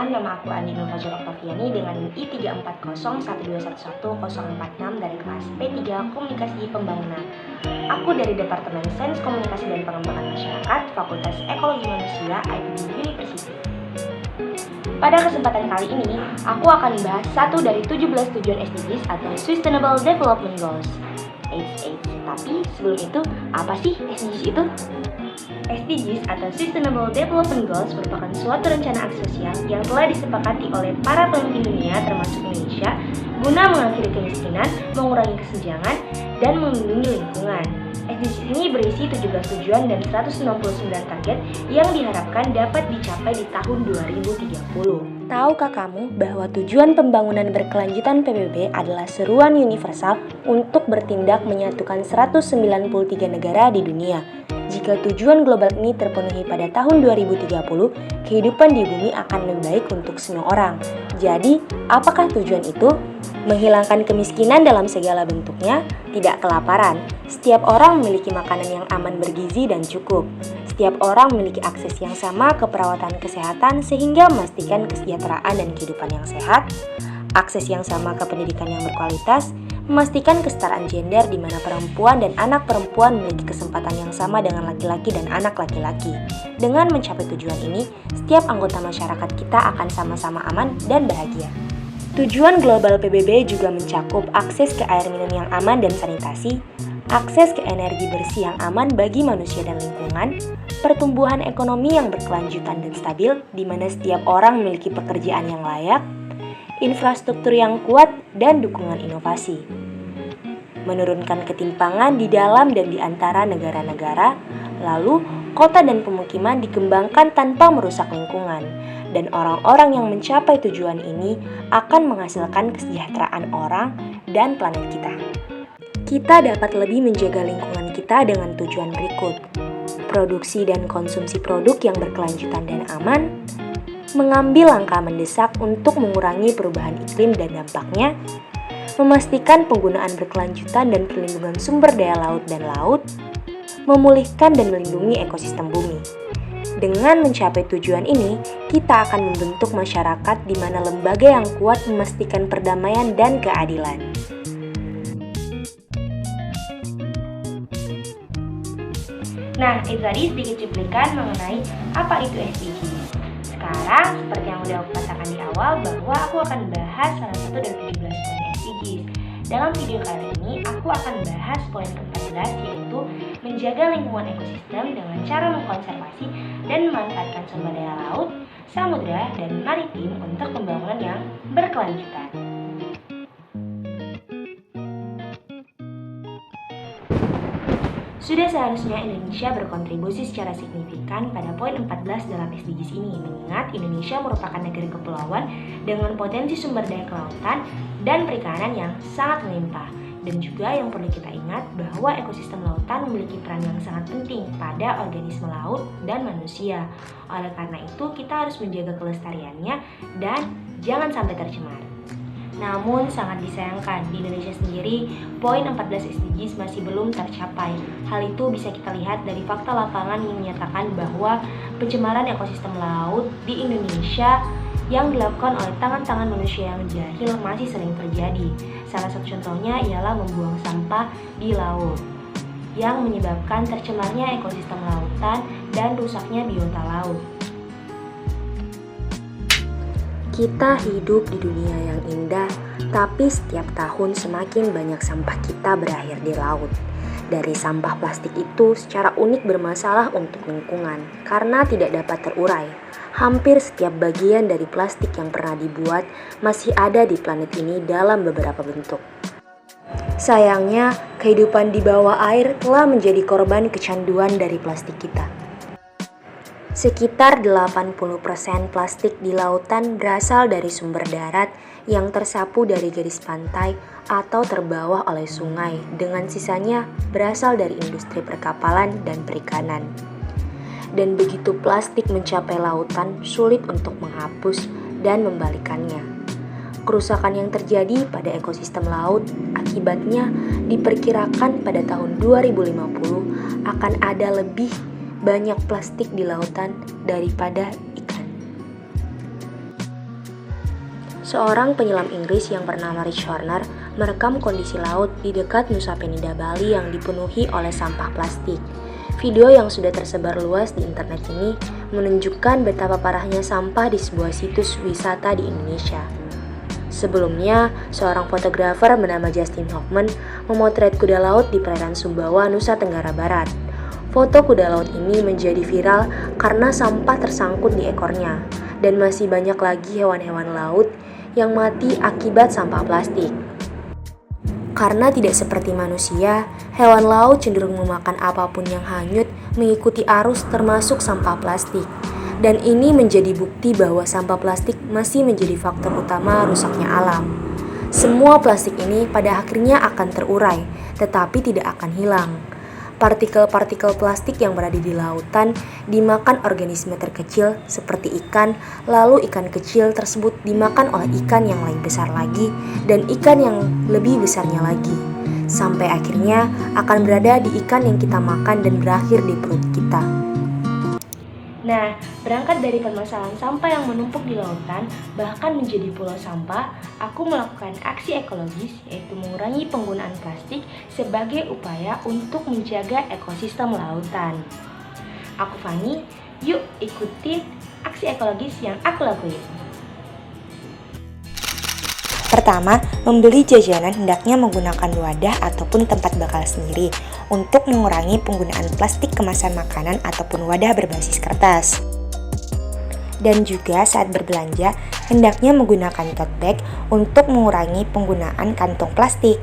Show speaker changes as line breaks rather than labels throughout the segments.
teman-teman, nama aku Andi Nur Fajar Oktaviani dengan NII 34012111046 dari kelas P3 Komunikasi Pembangunan. Aku dari Departemen Sains Komunikasi dan Pengembangan Masyarakat, Fakultas Ekologi Manusia, IPB University. Pada kesempatan kali ini, aku akan membahas satu dari 17 tujuan SDGs atau Sustainable Development Goals. Tapi sebelum itu, apa sih SDGs itu? SDGs atau Sustainable Development Goals merupakan suatu rencana aksi sosial yang telah disepakati oleh para pemimpin dunia termasuk Indonesia guna mengakhiri kemiskinan, mengurangi kesenjangan, dan melindungi lingkungan. SDGs ini berisi 17 tujuan dan 169 target yang diharapkan dapat dicapai di tahun 2030. Tahukah kamu bahwa tujuan pembangunan berkelanjutan PBB adalah seruan universal untuk bertindak menyatukan 193 negara di dunia? Jika tujuan global ini terpenuhi pada tahun 2030, kehidupan di bumi akan lebih baik untuk semua orang. Jadi, apakah tujuan itu? Menghilangkan kemiskinan dalam segala bentuknya, tidak kelaparan. Setiap orang memiliki makanan yang aman, bergizi, dan cukup. Setiap orang memiliki akses yang sama ke perawatan kesehatan sehingga memastikan kesejahteraan dan kehidupan yang sehat. Akses yang sama ke pendidikan yang berkualitas, memastikan kesetaraan gender di mana perempuan dan anak perempuan memiliki kesempatan yang sama dengan laki-laki dan anak laki-laki. Dengan mencapai tujuan ini, setiap anggota masyarakat kita akan sama-sama aman dan bahagia. Tujuan global PBB juga mencakup akses ke air minum yang aman dan sanitasi, akses ke energi bersih yang aman bagi manusia dan lingkungan, pertumbuhan ekonomi yang berkelanjutan dan stabil di mana setiap orang memiliki pekerjaan yang layak, infrastruktur yang kuat, dan dukungan inovasi. Menurunkan ketimpangan di dalam dan di antara negara-negara, lalu kota dan pemukiman dikembangkan tanpa merusak lingkungan, dan orang-orang yang mencapai tujuan ini akan menghasilkan kesejahteraan orang dan planet kita. Kita dapat lebih menjaga lingkungan kita dengan tujuan berikut: produksi dan konsumsi produk yang berkelanjutan dan aman, mengambil langkah mendesak untuk mengurangi perubahan iklim dan dampaknya, memastikan penggunaan berkelanjutan dan perlindungan sumber daya laut dan laut, memulihkan dan melindungi ekosistem bumi. Dengan mencapai tujuan ini, kita akan membentuk masyarakat di mana lembaga yang kuat memastikan perdamaian dan keadilan. Nah, itu tadi sedikit cuplikan mengenai apa itu SDGs. Sekarang, seperti yang udah aku katakan di awal, bahwa aku akan bahas salah satu dari 17 poin SDGs. Dalam video kali ini, aku akan bahas poin ke-14, yaitu menjaga lingkungan ekosistem dengan cara mengkonservasi dan memanfaatkan sumber daya laut, samudera, dan maritim untuk pembangunan yang berkelanjutan. Sudah seharusnya Indonesia berkontribusi secara signifikan pada poin 14 dalam SDGs ini, mengingat Indonesia merupakan negeri kepulauan dengan potensi sumber daya kelautan dan perikanan yang sangat melimpah. Dan juga yang perlu kita ingat bahwa ekosistem lautan memiliki peran yang sangat penting pada organisme laut dan manusia. Oleh karena itu, kita harus menjaga kelestariannya dan jangan sampai tercemar. Namun sangat disayangkan, di Indonesia sendiri, poin 14 SDGs masih belum tercapai. Hal itu bisa kita lihat dari fakta lapangan yang menyatakan bahwa pencemaran ekosistem laut di Indonesia yang dilakukan oleh tangan-tangan manusia yang jahil masih sering terjadi. Salah satu contohnya ialah membuang sampah di laut, yang menyebabkan tercemarnya ekosistem lautan dan rusaknya biota laut. Kita hidup di dunia yang indah, tapi setiap tahun semakin banyak sampah kita berakhir di laut. Dari sampah plastik itu secara unik bermasalah untuk lingkungan karena tidak dapat terurai. Hampir setiap bagian dari plastik yang pernah dibuat masih ada di planet ini dalam beberapa bentuk. Sayangnya, kehidupan di bawah air telah menjadi korban kecanduan dari plastik kita. Sekitar 80% plastik di lautan berasal dari sumber darat yang tersapu dari garis pantai atau terbawa oleh sungai, dengan sisanya berasal dari industri perkapalan dan perikanan. Dan begitu plastik mencapai lautan, sulit untuk menghapus dan membalikannya. Kerusakan yang terjadi pada ekosistem laut akibatnya diperkirakan pada tahun 2050 akan ada lebih banyak plastik di lautan daripada ikan. Seorang penyelam Inggris yang bernama Rich Horner merekam kondisi laut di dekat Nusa Penida, Bali yang dipenuhi oleh sampah plastik. Video yang sudah tersebar luas di internet ini menunjukkan betapa parahnya sampah di sebuah situs wisata di Indonesia. Sebelumnya, seorang fotografer bernama Justin Hoffman memotret kuda laut di perairan Sumbawa, Nusa Tenggara Barat. Foto kuda laut ini menjadi viral karena sampah tersangkut di ekornya, dan masih banyak lagi hewan-hewan laut yang mati akibat sampah plastik. Karena tidak seperti manusia, hewan laut cenderung memakan apapun yang hanyut mengikuti arus termasuk sampah plastik. Dan ini menjadi bukti bahwa sampah plastik masih menjadi faktor utama rusaknya alam. Semua plastik ini pada akhirnya akan terurai, tetapi tidak akan hilang. Partikel-partikel plastik yang berada di lautan dimakan organisme terkecil seperti ikan, lalu ikan kecil tersebut dimakan oleh ikan yang lebih besar lagi dan ikan yang lebih besarnya lagi. Sampai akhirnya akan berada di ikan yang kita makan dan berakhir di perut kita. Nah, berangkat dari permasalahan sampah yang menumpuk di lautan, bahkan menjadi pulau sampah, aku melakukan aksi ekologis, yaitu mengurangi penggunaan plastik sebagai upaya untuk menjaga ekosistem lautan. Aku Fani, yuk ikuti aksi ekologis yang aku lakuin. Pertama, membeli jajanan hendaknya menggunakan wadah ataupun tempat bakal sendiri untuk mengurangi penggunaan plastik kemasan makanan ataupun wadah berbasis kertas. Dan juga saat berbelanja, hendaknya menggunakan tote bag untuk mengurangi penggunaan kantong plastik.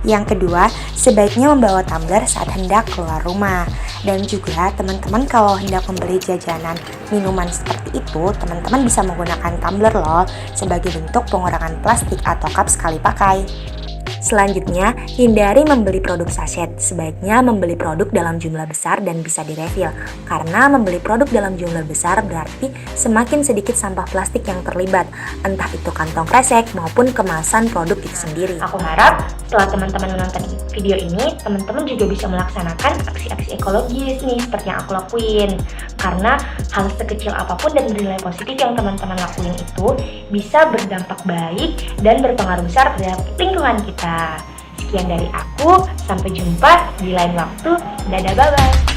Yang kedua, sebaiknya membawa tumbler saat hendak keluar rumah. Dan juga teman-teman kalau hendak membeli jajanan minuman seperti itu, teman-teman bisa menggunakan tumbler loh sebagai bentuk pengurangan plastik atau cup sekali pakai. Selanjutnya, hindari membeli produk sachet. Sebaiknya membeli produk dalam jumlah besar dan bisa direfill. Karena membeli produk dalam jumlah besar berarti semakin sedikit sampah plastik yang terlibat, entah itu kantong kresek maupun kemasan produk itu sendiri. Aku harap setelah teman-teman menonton video ini, teman-teman juga bisa melaksanakan aksi-aksi ekologis nih seperti yang aku lakuin. Karena hal sekecil apapun dan bernilai positif yang teman-teman lakuin itu bisa berdampak baik dan berpengaruh besar terhadap lingkungan kita. Sekian dari aku, sampai jumpa di lain waktu. Dadah, bye-bye.